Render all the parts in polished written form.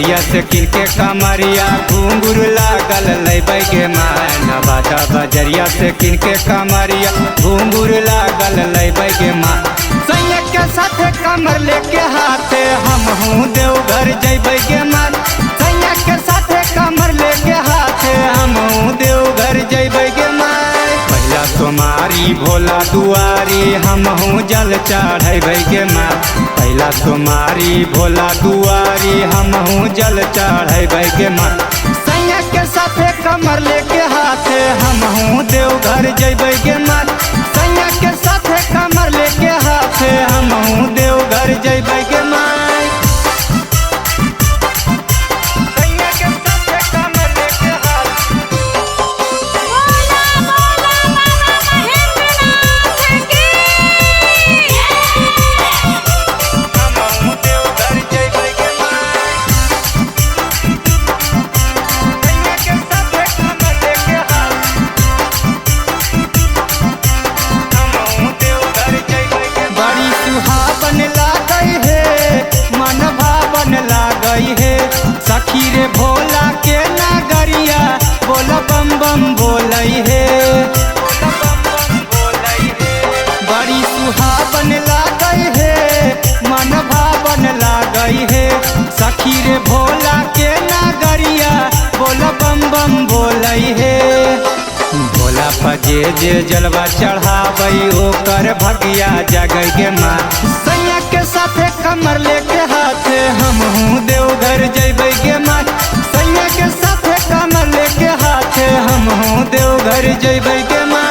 बजरिया से किनके कमरिया घुंघरू लागल लैबै गे माँ। नवादा बजरिया से किनके कमरिया घुंघरू लागल लैबै गे माँ। सैया के साथे कमर लेके हाथे हमहू देवघर जैबै गे माँ। सैया के साथे कमर लेके हाथे हमहू देवघर जैबै गे माँ। पहिला सोमारी भोला दुआरी हमहू जल चढ़ैबै गे माँ। पहिला सोमारी भोला दुआरी हमहू जल चढ़ैबै गे माँ। सैया के साथे कमर लेके हाथे हमहू देवघर जैबै गे माँ। सैया के साथे कमर लेके हाथे हमहू देवघर जैबै गे माँ। सखी रे भोला के नगरिया बोल बम बम बोलै हे। बड़ी सुहावन लागै हे मन भावन लागै हे। सखी रे भोला के नगरिया बोल बम बम बोलै हे। भोला पर जे जलवा चढ़ाबै ओकर भगिया जगै गे माँ। सैया के साथे कमर लेके हाथे हमहू देवघर जैबै गे माँ। सैया के साथे कमर लेके हाथे हमहू देवघर जैबै गे माँ।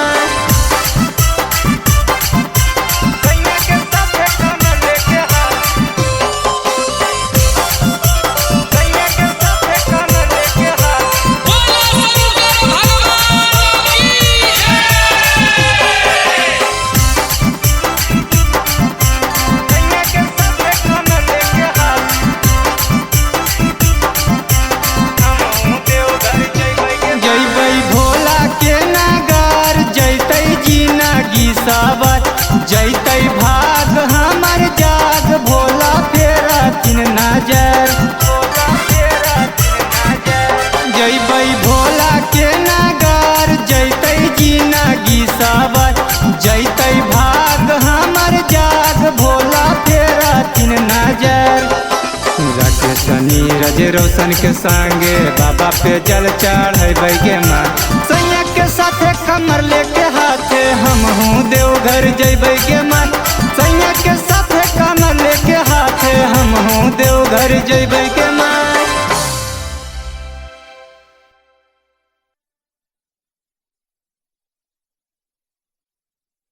जैतै भाग हमर जाग भोला फेरा तीन नजर। जैबै भोला के नगर जैतै जिनगी सबर। जैतै भाग हमर जाग भोला फेरा तीन नजर। राकेश नीरज रोशन के संगे बाबा पे जल चढ़ैबै गे माँ। सैया के साथे कमर लेके हाथे हमहू देवघर जैबै गे माँ। सैया के साथे कमर लेके हाथे हमहू देवघर जैबै गे माँ।